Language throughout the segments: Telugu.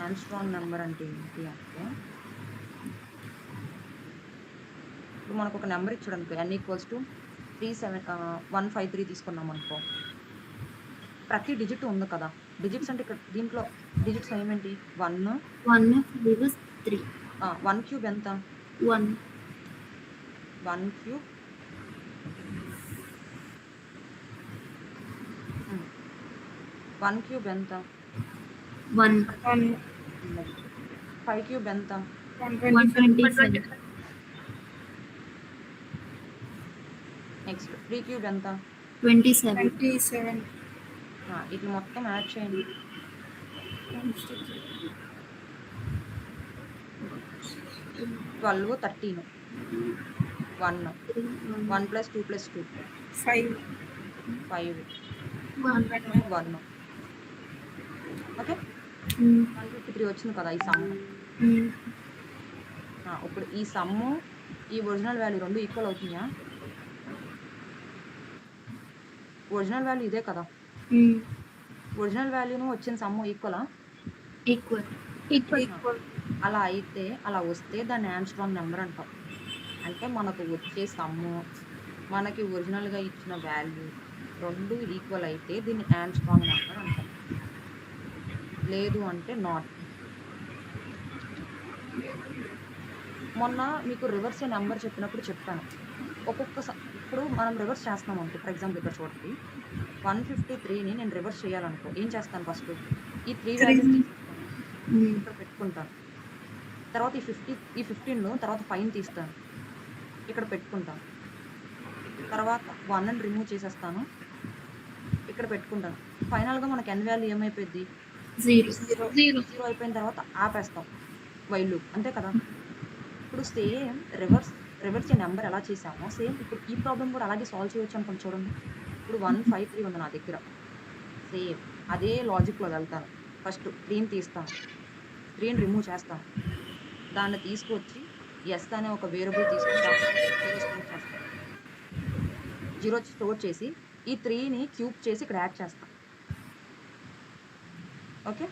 ఆమ్‌స్ట్రాంగ్ నంబర్ అంటే ఏంటి అంటే, ఇప్పుడు మనకొక నంబర్ ఇచ్చాడనుకో n ఈక్వల్స్ టు 153 తీసుకున్నామనుకో. ప్రతి డిజిట్ ఉంది కదా! డిజిట్స్ అంటే ఇక్కడ దీంట్లో డిజిట్స్ ఏమేంటి? 1 1, 5, 3. 1 క్యూబ్ ఎంత? 1. 1 క్యూబ్ 1 క్యూబ్ ఎంత? 1. 5 క్యూబ్ ఎంత? 127. నెక్స్ట్ 3 క్యూబ్ ఎంత? 27. ఇట్లా మొత్తం యాడ్ చేయండి. 12, 13. 1. 1 + 2 + 2. 5. 5. 1. ఓకే. 153 వచ్చింది కదా ఈ సమ్. ఇప్పుడు ఈ సమ్ము, ఈ ఒరిజినల్ వాల్యూ 2 ఈక్వల్ అవుతున్నాయా? ఒరిజినల్ వాల్యూ ఇదే కదా! ఒరిజినల్ వాల్యూను వచ్చిన సమ్ము ఈక్వలా? ఈక్వల్. అలా అయితే, అలా వస్తే దాన్ని ఆమ్‌స్ట్రాంగ్ నంబర్ అంటాం. అంటే మనకు వచ్చే సమ్ము, మనకి ఒరిజినల్‌గా ఇచ్చిన వాల్యూ 2 ఈక్వల్ అయితే దీన్ని ఆమ్‌స్ట్రాంగ్ నంబర్ అంటాం. లేదు అంటే నాట్. మొన్న మీకు రివర్స్ నంబర్ చెప్పినప్పుడు చెప్పాను. ఇప్పుడు మనం రివర్స్ చేస్తున్నాం అనుకో. ఫర్ ఎగ్జాంపుల్ ఇక్కడ చూడండి. 153ని నేను రివర్స్ చేయాలనుకో. ఏం చేస్తాను ఫస్ట్? ఈ 3 వాల్యూస్ తీసేస్తాను. ఇక్కడ పెట్టుకుంటాను. తర్వాత ఈ 15లో తర్వాత 5ని తీస్తాను. ఇక్కడ పెట్టుకుంటాను. తర్వాత 1ని రిమూవ్ చేసేస్తాను. ఇక్కడ పెట్టుకుంటాను. ఫైనల్‌గా మనకి n వాల్యూ ఏమైపోద్ది? 0. 0 అయిపోయిన తర్వాత ఆపేస్తాం. While loop. అంతే కదా! ఇప్పుడు సేమ్ రివర్స్ నంబర్ ఎలా చేసామో సేమ్ ఇప్పుడు ఈ ప్రాబ్లమ్ కూడా అలాగే సాల్వ్ చేయొచ్చు అనుకోండి చూడండి. ఇప్పుడు 153 ఉంది నా దగ్గర. సేమ్ అదే లాజిక్‌లో వెళ్తాను. ఫస్ట్ 3ని తీస్తాను. 3ని రిమూవ్ చేస్తాను. దాన్ని తీసుకొచ్చి s అనే ఒక వేరియబుల్ తీసుకొని దాంట్లో 0 స్టోర్ చేస్తాను. 0 స్టోర్ చేసి ఈ 3ని క్యూబ్ చేసి ఇక్కడ యాడ్ చేస్తా. ఓకే.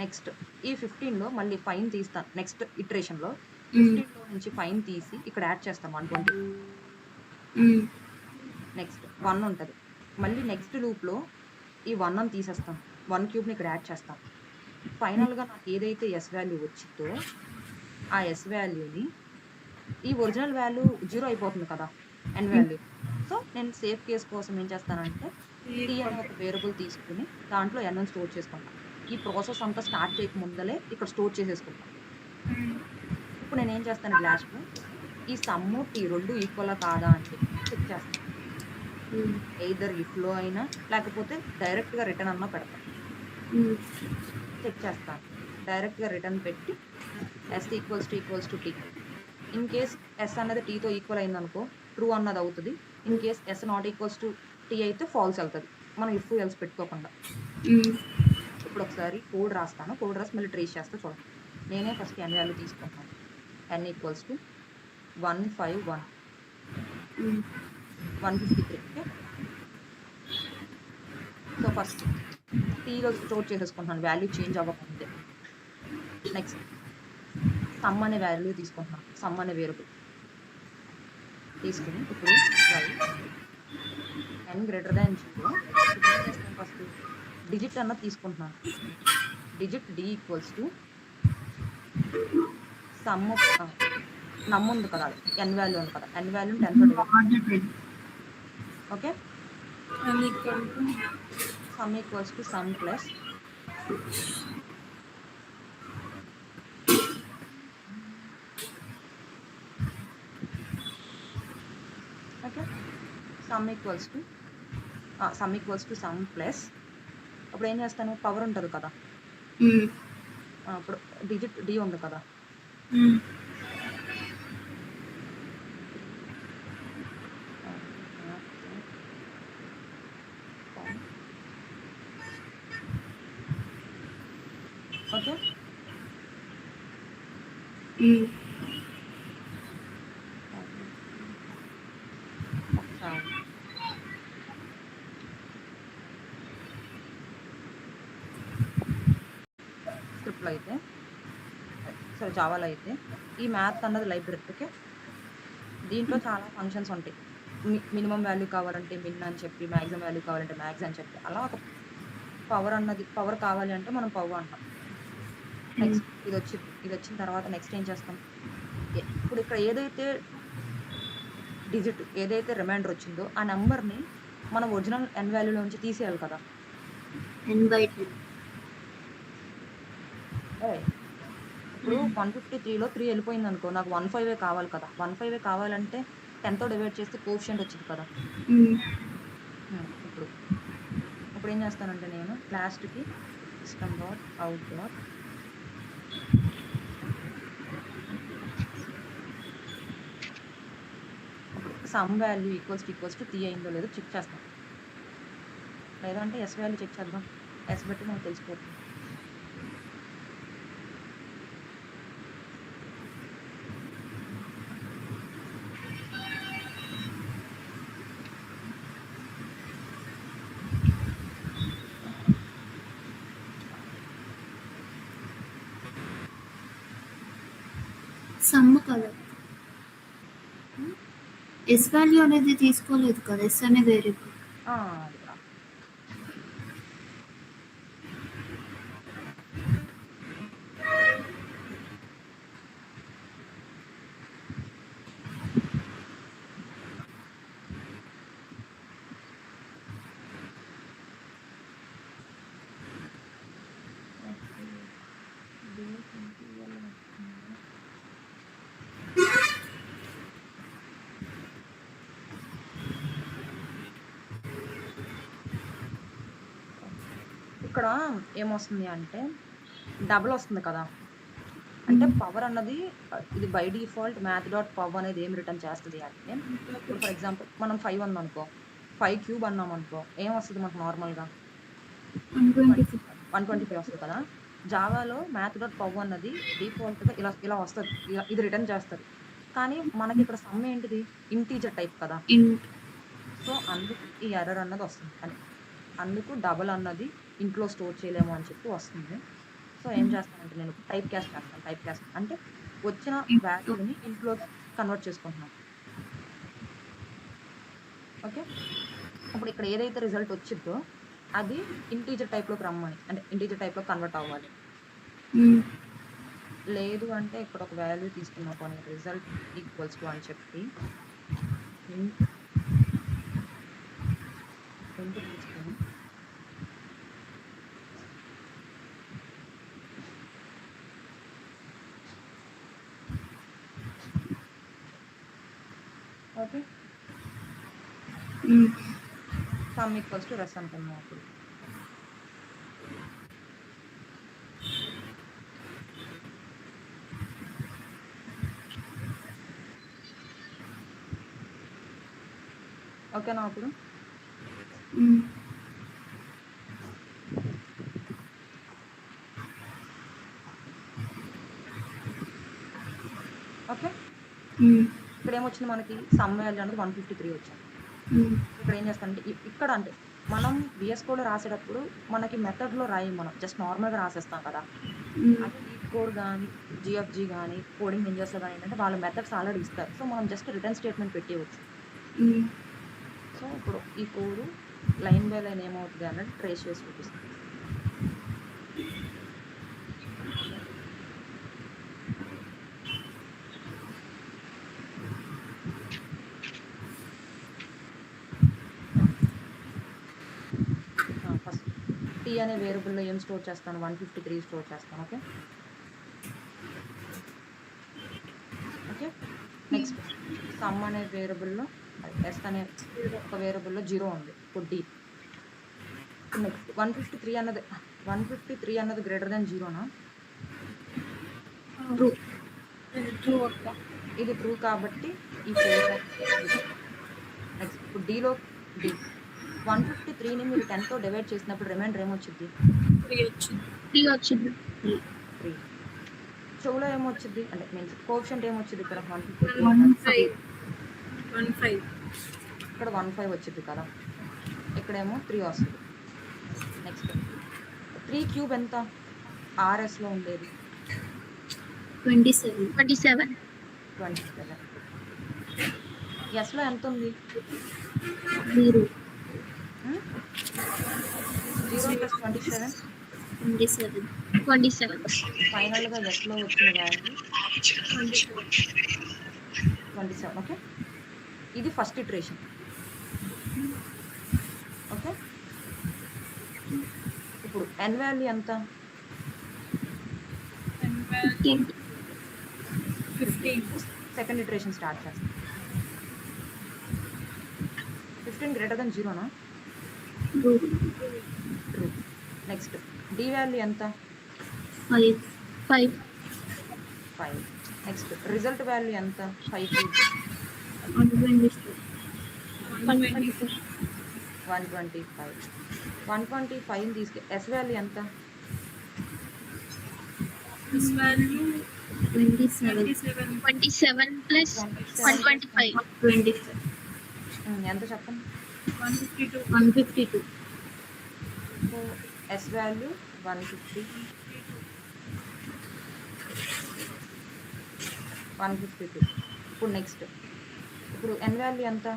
నెక్స్ట్ ఈ 15లో మళ్ళీ 5ని తీస్తాను. నెక్స్ట్ ఇటరేషన్‌లో 15లో నుంచి 5ని తీసి ఇక్కడ యాడ్ చేస్తాను 120. నెక్స్ట్ 1 ఉంటది. మళ్ళీ నెక్స్ట్ లూప్‌లో ఈ 1ని తీసేస్తాను. 1 క్యూబ్‌ని ఇక్కడ యాడ్ చేస్తాను. ఫైనల్‌గా నాకు ఏదైతే s వాల్యూ వచ్చిద్దో ఆ s వాల్యూని ఈ ఒరిజినల్ వాల్యూ 0 అయిపోతుంది కదా! n value. సో నేను సేఫ్ కేస్ కోసం ఏం చేస్తానంటే t అనే ఒక వేరియబుల్ తీసుకొని దాంట్లో nని స్టోర్ చేసుకుంటా. ఈ ప్రాసెస్ అంతా స్టార్ట్ చేయక ముందలే ఇక్కడ స్టోర్ చేసేసుకుంటా. ఇప్పుడు నేనేం చేస్తాను లాస్ట్‌లో ఈ సమ్ము, t 2 ఈక్వలా కాదా అని చెప్పి చెక్ చేస్తా. ఎయిదర్ ఇఫ్‌లో అయినా లేకపోతే డైరెక్ట్‌గా రిటర్న్ అన్నా పెడతా. చెక్ చేస్తాను. డైరెక్ట్‌గా రిటర్న్ పెట్టి s = t. In case s అన్నది tతో ఈక్వల్ అయిందనుకో ట్రూ అన్నది అవుతది. In case s not equals to t అయితే ఫాల్స్ వెళ్తది. మనం ఇఫ్ ఎల్స్ పెట్టుకోకుండా. ఇప్పుడు ఒకసారి కోడ్ రాస్తాను. కోడ్ రాసి మళ్ళీ ట్రేస్ చేస్తా చూడండి. నేనే ఫస్ట్ n వాల్యూ తీసుకుంటాను. n = 151. 153. ఓకే. సో ఫస్ట్ tలో స్టోర్ చేసేసుకుంటున్నాను వాల్యూ చేంజ్ అవ్వకముందే. నెక్స్ట్ సమ్ అనే వాల్యూ తీసుకుంటున్నాను. సమ్ అనే వేరియబుల్ తీసుకొని ఇప్పుడు n > 0 ఇప్పుడు ఏం చేస్తాను ఫస్ట్ డిజిట్ అన్నది తీసుకుంటున్నాను. డిజిట్ d = సమ్ నమ్ ఉంది కదా! n వాల్యూ ఉంది కదా! n వాల్యూని 10తో divide. Okay. Sum = sum plus okay. Sum = sum plus అప్పుడు ఏం చేస్తాను పవర్ ఉంటది కదా! ఇప్పుడు డిజిట్ d ఉంది కదా! ఓకే. ఒకసారి లో అయితే సరే జావాలో అయితే ఈ మ్యాథ్ అన్నది లైబ్రరీ. ఓకే. దీంట్లో చాలా ఫంక్షన్స్ ఉంటాయి. మినిమమ్ వాల్యూ కావాలంటే మిన్ అని చెప్పి, మాక్సిమం వాల్యూ కావాలంటే మాక్స్ అని చెప్పి, అలా ఒక పవర్ కావాలి అంటే మనం పవ్ అంటాం. హ్మ్. నెక్స్ట్ ఇదొచ్చిద్ది. ఇదొచ్చిన తర్వాత నెక్స్ట్ ఏం చేస్తాం? ఇప్పుడు ఇక్కడ ఏదైతే ఏదైతే రిమైండర్ వచ్చిందో ఆ నంబర్‌ని మనం ఒరిజినల్ ఎన్ వాల్యూలోంచి తీసేయాలి కదా! n/10. ఏయ్! ఇప్పుడు 153లో 3 ఎళ్ళిపోయిందనుకో నాకు 15 కావాలి కదా! 15 కావాలంటే 10తో డివైడ్ చేస్తే కోఎఫిషియంట్ వచ్చిద్ది కదా! హ్మ్. ఇప్పుడు ఇప్పుడేం చేస్తానంటే నేను లాస్ట్‌కి system dot out dot sum value equals to T అయిందో లేదో చెక్ చేస్తాం. లేదంటే ఎస్ వాల్యూ చెక్ చేద్దాం. ఎస్ బట్టి మనకు తెలిసిపోతుంది. సమ్ కదా! హ్మ్. ఎస్ వాల్యూ అనేది తీసుకోలేదు కదా! ఎస్ అనే వేరియబుల్. అది కూడా. ఇక్కడ ఏమొస్తుంది అంటే డబుల్ వస్తుంది కదా! అంటే పవర్ అన్నది ఇది by default math dot pow అనేది ఏం రిటర్న్ చేస్తది అంటే, ఇప్పుడు ఫర్ ఎగ్జాంపుల్ మనం 5 ఉందనుకో, 5 క్యూబ్ అన్నామనుకో ఏమొస్తది మనకు నార్మల్‌గా? 125. 125 వస్తది కదా! జావాలో మ్యాథ్ డాట్ పవ్ అన్నది డిఫాల్ట్‌గా ఇలా ఇలా వస్తది. ఇది రిటర్న్ చేస్తది. కానీ మనకిక్కడ సమ్ ఏంటిది? ఇంటిజర్ టైప్ కదా! ఇంట్. సో, అందుకు ఈ ఎర్రర్ అన్నది వస్తుంది. అందుకు డబుల్ అన్నది ఇంట్లో స్టోర్ చేయలేము అని చెప్పి వస్తుంది. సో, ఏం చేస్తానంటే నేను టైప్ కాస్ట్ చేస్తాను. టైప్ కాస్ట్ అంటే వచ్చిన ఇంటూ. వాల్యూని ఇంట్లోకి కన్వర్ట్ చేసుకుంటున్నాను. ఓకే. ఇప్పుడు ఇక్కడ ఏదైతే రిజల్ట్ వచ్చిద్దో అది ఇంటిజర్ టైప్‌లోకి రమ్మని. అంటే ఇంటిజర్ టైప్‌లోకి కన్వర్ట్ అవ్వాలి. హ్మ్. లేదు అంటే ఇక్కడ ఒక వాల్యూ తీసుకున్నా పోనీ రిజల్ట్ ఈక్వల్స్ టు అని చెప్పి ఇంట్ తీసుకొని ఓకే. హ్మ్. సమ్ ఈక్వల్స్ టు రెస్ అనుకుందాం అప్పుడు. ఓకేనా అప్పుడు? హ్మ్. ఓకే. హ్మ్. ఇక్కడేమొచ్చింది మనకి సమ్ వాల్యూ అనేది 153 వచ్చింది. హ్మ్. ఇప్పుడేం చేస్తానంటే ఇక్కడ అంటే మనం వీఎస్ కోడ్‌లో రాసేటప్పుడు మనకి మెథడ్‌లో రాయం మనం. జస్ట్ నార్మల్‌గా రాసేస్తాం కదా! హ్మ్. అదే లీడ్ కోడ్ గాని, జీఎఫ్‌జీ గాని, కోడింగ్ నింజాస్‌లో గాని ఏంటంటే వాళ్ళ మెథడ్స్ ఆల్రెడీ ఇస్తారు. సో, మనం జస్ట్ రిటర్న్ స్టేట్‌మెంట్ పెట్టేయొచ్చు. హ్మ్. సో, ఇప్పుడు ఈ కోడ్ లైన్ బై లైన్ ఏమవుతది అన్నది ట్రేస్ చేసి చూపిస్తా. ఫస్ట్ టీ అనే వేరియబుల్‌లో ఏం స్టోర్ చేస్తాను? 153 స్టోర్ చేస్తాను. ఓకే. ఓకే. నెక్స్ట్ సమ్ అనే వేరియబుల్‌లో ఎస్ అనే ఒక వేరియబుల్‌లో 0 ఉంది. ఇప్పుడు డి. నెక్స్ట్ 153 అన్నది గ్రేటర్ థాన్ 0నా? ట్రూ. ట్రూ అక్క. ఇది ట్రూ కాబట్టి ఈ 4 లైన్స్ నెక్స్ట్ ఇప్పుడు డిలో డి 153ని మీరు 10తో డివైడ్ చేసినప్పుడు రిమైండర్ ఏమొచ్చిద్ది? 3 వచ్చింది. 3 వచ్చింది. 3. చెవులో ఏమొచ్చిద్ది? అంటే మీన్స్ కోఎఫిషియంట్ ఏమొచ్చిద్ది ఇక్కడ 153 15. 15. ఇక్కడ 15 వచ్చిద్ది కదా! ఇక్కడేమో 3 వస్తది. నెక్స్ట్ 3 క్యూబ్ ఎంత? ఆర్ఎస్లో ఉండేది 27. 27. 27. ఎస్లో ఎంత ఉంది 0. 0 ప్లస్ 27 27. 27. ఫైనల్గా ఎస్లో వచ్చిన వాల్యూ 27. ఓకే, ఇది ఫస్ట్ ఇటరేషన్. ఓకే, ఇప్పుడు ఎన్ వాల్యూ ఎంత 15. సెకండ్ ఇటరేషన్ స్టార్ట్ చేస్తాం. 15 గ్రేటర్ దెన్ 0నా? True. True. Next D value ఎంత 5. 5. 5. నెక్స్ట్ రిజల్ట్ వాల్యూ ఎంత 5 124. 124. 125. 125 తీసుకు ఎస్ వాల్యూ ఎంత This value 27. 27 plus 125. 25. ఎంత చెప్పండి. 152. 152. So S value 150. 152. ఇప్పుడు నెక్స్ట్ ఇప్పుడు ఎన్ వాల్యూ ఎంత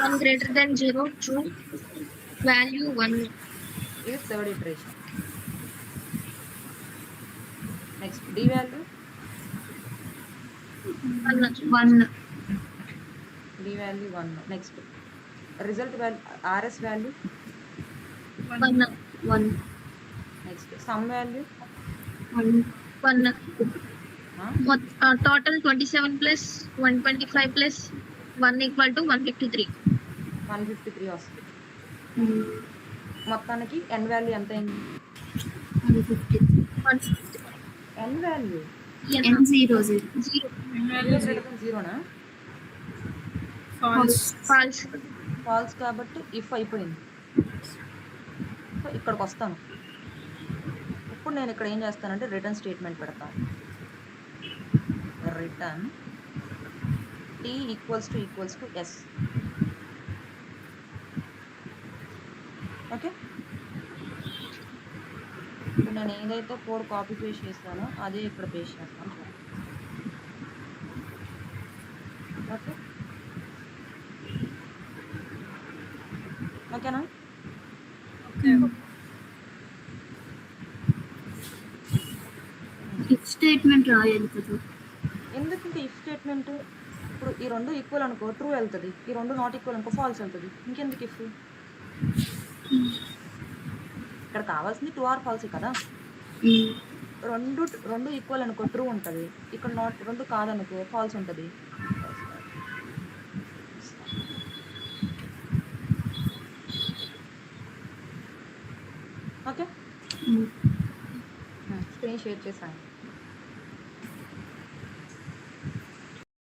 1 greater than 0. True. Value 1. ఇది third iteration. Next D value 1. D value 1. Next result value RS value 1. 1. Next sum value 1. 1. Total 27 plus 125 plus 1 equal to 153. 153 వస్తుంది. మొత్తానికి ఎన్ వాల్యూ ఎంత అయింది 150. 150. N value N00. 0. జీరోనా? False. False. ఫాల్స్ కాబట్టి ఇఫ్ అయిపోయింది. సో ఇక్కడికి వస్తాను. ఇప్పుడు నేను ఇక్కడ ఏం చేస్తానంటే రిటర్న్ స్టేట్మెంట్ పెడతాను. Return t equals to s. Okay, ఇప్పుడు నేను ఏదైతే కోడ్ కాపీ పేస్ట్ చేస్తానో అదే ఇక్కడ పేస్ట్ చేస్తాను. ఓకే, ఓకేనా? Okay. ఇఫ్ స్టేట్మెంట్ రాయాలి కదా. ఎందుకంటే ఇఫ్ స్టేట్మెంట్ ఇప్పుడు ఈ రెండు ఈక్వల్ అనుకో ట్రూ వెళ్తుంది, ఈ రెండు నాట్ ఈక్వల్ అనుకో ఫాల్స్ వెళ్తుంది. ఇంకెందుకు ఇఫ్? ఇక్కడ కావాల్సింది ట్రూ ఆర్ ఫాల్స్ కదా. రెండు ఈక్వల్ అనుకో ట్రూ ఉంటుంది, ఇక్కడ నాట్ రెండు కాదనుకో ఫాల్స్ ఉంటుంది. ఓకే, స్క్రీన్ షేర్ చేసాను.